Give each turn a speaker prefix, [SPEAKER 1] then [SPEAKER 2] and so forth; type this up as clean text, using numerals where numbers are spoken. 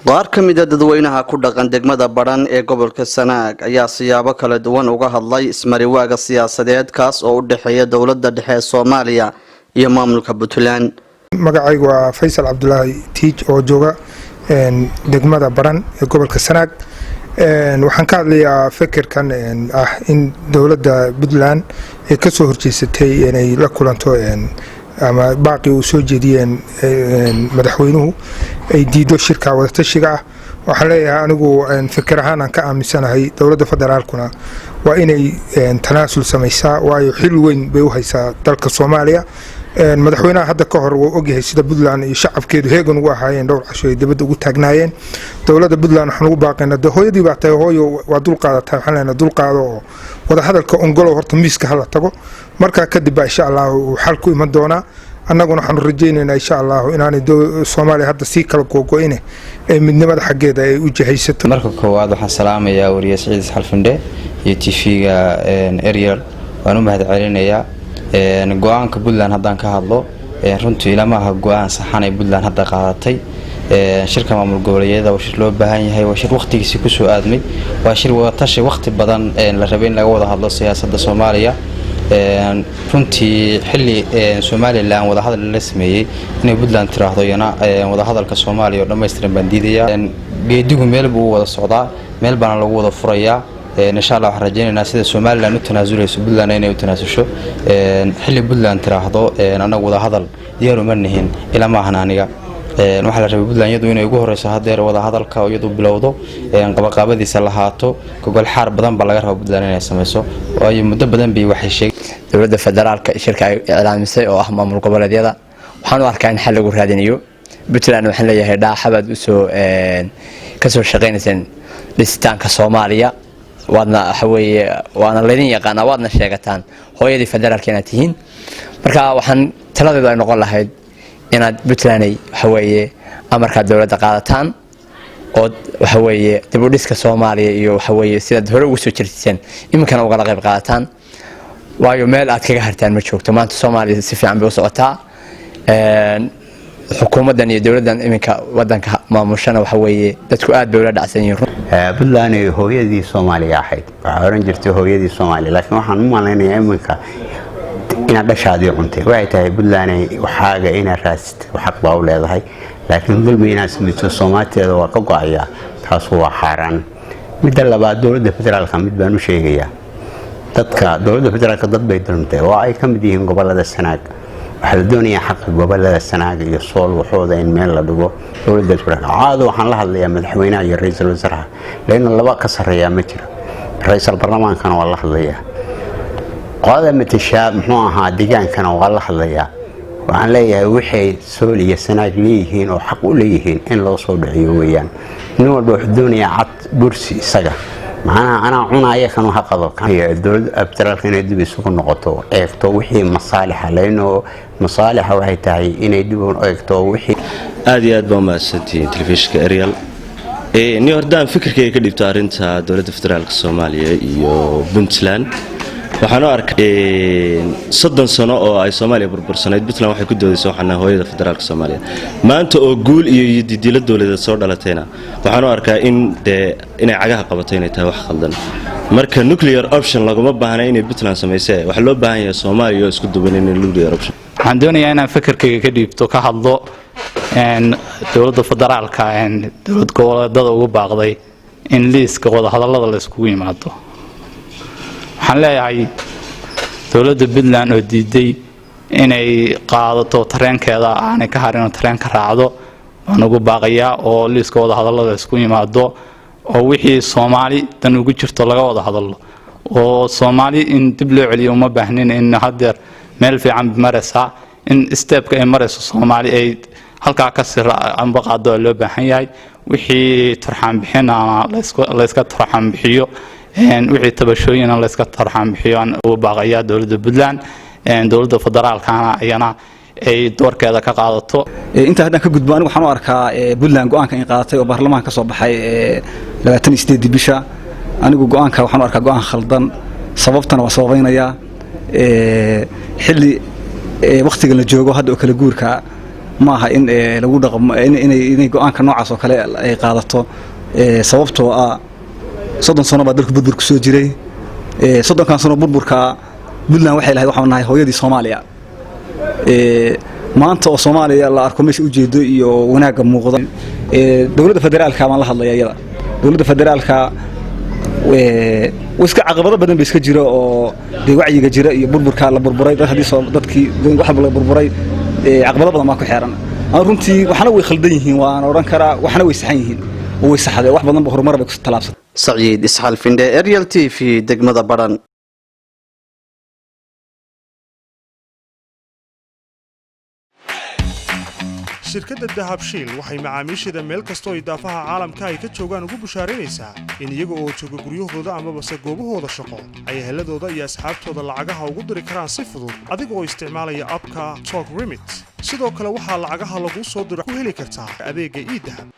[SPEAKER 1] qaar ka mid ah dadweynaha ku dhaqan degmada Badhan ee gobolka Sanaag ayaa siyaabo kala duwan uga hadlay ismariwaaga siyaasadeed kaas oo u dhaxeeya dawladda dhexe ee Soomaaliya iyo maamulka Puntland.
[SPEAKER 2] magacaygu waa Faysal Cabdullaahi Tiij oo jooga degmada Badhan ee gobolka Sanaag. waxaan ka hadlayaa fikirkan ah in dawladda Puntland ay ka soo horjeesatay inay la kulanto ama baaqi uu soo jeediyeen madaxweynuhu ay diido shirka wada tashiga ah. waxaan leeyahay anigu fikir ahaan aan ka aaminsanahay dawladda faderaalkuna waa inay tanaasul samaysaa waayo xil weyn bay u haysaa dalka Soomaaliya. madaxweynaha hadda ka hor wuu ogyahay sida Puntland iyo shacabkeedu heegan ugu ahaayeen dhowr casho ay dibadda ugu taagnaayeen. dawladda Puntland waxaan ugu baaqaynaa hooyadii baa tahay hooyo waa dul qaadataa waxaan leenahay dul qaado oo wada hadalka ongolo horta miiska hala tago marka kadib insha Allah uu xal ku iman doonaa. annaguna waxaan rajaynaynaa insha Allah inaanay Soomaaliya hadda si kala go'go'ine ay midnimada xaggeeda ay u jihaysato.
[SPEAKER 3] marka koowaad waxaan salaamayaa wariye Saciid Xalfinde iyo TV-ga Ariel waan u mahadcelinayaa go'aanka Puntland haddaan ka hadlo runtii ilamaha go'aan saxan ay Puntland hadda qaadatay shirka maamul goboleedyada waa shir loo baahan yahay waa shir waqtigiisa ku soo aadmay waa shir wada tashi waqti badan la rabay in laga wada hadlo siyaasadda Soomaaliya runtii xilli Soomaaliland wada hadal la sameeyay inay Puntland tiraahdo yana wada hadalka Soomaaliya oo dhameystiran baan diidayaa geedigu meel buu wada socdaa meel baan lagu wada furayaa إن شاء الله حرجينا سيد الصومال لأنه تنازل سبلا نينه وتنازلشوا حل بلا تراهضوا أنا وذا هذا ديارو منهن إلى ما هنانيا نحن رجل بلا يدوين يجوه رئيس هذا وذا هذا الكاو يدو بلوضو قبل دي سلاحاته كقول حرب بدن بلغرها بلا ناس مسوا وأي مدة بدن بيوحش شيء
[SPEAKER 4] دولة فدرالك شركة إعلام سي أو أحمد من القبليدية وحنو أركان حل جورهادينيو بتلان وحنا ليه دا حبد وسو كسر شقين سن لستان كصوماليا وادنا حوي وانا لين يقانا وادنا sheegataan hooyadii federaalkeena tihiin marka waxaan taladeedu ay noqon lahayd inaad Puntland waxa weeye amarka dawladda qaadataan oo waxa weeye dib u dhiska Soomaaliya iyo waxa weeye sida hore ugu soo jirteen iminkana uga qayb qaadataan waayo meel aad kaga hartaan ma joogto maanta Soomaaliya si fiican bay u socotaa xukuumaddan iyo dawladdan iminka wadanka maamushana waxa weeye dadku aad bay u dhacsan yihiin
[SPEAKER 5] Puntland hooyadii Soomaaliya ahayd waxa oran jirtay hooyadii Soomaaliya laakiin waxaan u maleynayaa iminka ina dhashaadii cuntay waxay tahay Puntland waxaaga ina raast xaq baa u leedahay laakiin dulmi ina sameeyo Soomaaliyeed waa ka go'aya taas waa xaraan midda labaad dawladda federaalka mid baan u sheegayaa dadka dawladda federaalka dad bay dulmtay oo ay ka mid yihiin gobolada Sanaag waxa la doonayaa xaq gobolada Sanaag iyo Sool waxooda in meel la dhigo dawladda federaalka caado waxaan la hadlayaa madaxweynaha iyo ra'iisul wasaaraha leena laba ka sareeya ma jiro ra'iisul baarlamaankana waa la hadlayaa qodobada matashaab muxuu ahaa deegaankana waa la hadlayaa waxaan leeyahay wixii Sool iyo Sanaag leeyihiin oo xaq u leeyihiin in loo soo dhaciyo weeyaan nin walba wuxuu doonayaa cad bursi isaga أنا عناية كانوا هقضوا كان الدولة أبترال كان يدبي سوق النقطة إكتو وحي مصالح لأنه مصالح وحي تاعي إن يدبون إكتو وحي
[SPEAKER 6] هذه أدبا ما ستين تلفيش كأريال نيوردان فكر كي كدي بتارنتها دولة أبترال الصومالية يو بنتلان waxaan arkay soddon sano oo ay Soomaaliya burbursaneyd Puntland waxay ku doodaysaa waxana hooyada federaalka Soomaaliya maanta oo guul iyo diidilad dawladda soo dhalatayna waxaan arkaa in inay cagaha qabato inay tahay wax khaldan marka nuclear option laguma baahna inay Puntland sameeyay waxa loo baahan yahay Soomaaliya oo isku duuban in nuclear option
[SPEAKER 7] waxaan doonayaa inaan fikirkayga ka dhiibto ka hadlo dawladda federaalka dawlad goboleedyada ugu baaqday in liiska wada hadallada la isku yimaado waxaan leeyahay dawladda Puntland oo diiday inay qaadato tareenkeeda aanay ka harin oo tareenka raacdo waan ugu baaqayaa oo liiska wada hadallada isku yimaado oo wixii Soomaali tan ugu jirto laga wada hadallo oo Soomaali in dib loo celiyo uma baahnin in hadeer meel fiican maraysa in stepka ay marayso Soomaali ay halka ka sir amba qaado loo baahan yahay wixii tarxan bixina la iska tarxan bixiyo wixii tabashooyin la iska tarxan bixiyaan oo baaqaya dawladda Puntland dawladda federaalkana ayana ay doorkeeda ka qaadato
[SPEAKER 8] inta hadda ka gudbo anigu waxaan u arkaa Puntland go'aanka in qaadatay oo baarlamaanka ka soo baxay 28 bisha anigu go'aanka waxaan u arkaa go'aan khaldan sababtana waa sababeynaya xilli waqtiga la joogo hadda oo kala guurka ma aha in lagu dhaqmo inay go'aanka noocaas oo kale ay qaadato sababtoo ah 30 sano baa dalku burburku soo jiray 30 sano burburka Puntland waxay lahayd waxaan nahay hooyadii Soomaaliya maanta oo Soomaaliya la arko meesha u jeedo iyo wanaaga muuqda dawladda federaalka ma la hadlaya iyada dawladda federaalka iska caqabado badan bay iska jira oo wacyiga jira iyo burburka la burburay dadkii waxa la burburay caqabado badan ma ku xeeran aan runtii waxna way khaldan yihiin waan oran karaa waxna way saxan yihiin way saxday wax badan ba horumar bay ku talaabsan
[SPEAKER 1] Saciid Isxaal Finde Ariel TV degmada Badhan
[SPEAKER 9] shirkadda dahabshiil waxay macaamiisheeda meel kastoo idaafaha caalamka ay ka joogaan ugu bushaaraynaysaa in iyaga oo jooga guryahooda ama base goobahooda shaqo ay heladooda iyo asxaabtooda lacagaha ugu diri karaan si fudud adiga oo isticmaalaya abka Talk Remit sidoo kale waxaa lacagaha lagu soo diro ku heli kartaa adeegga e-dahab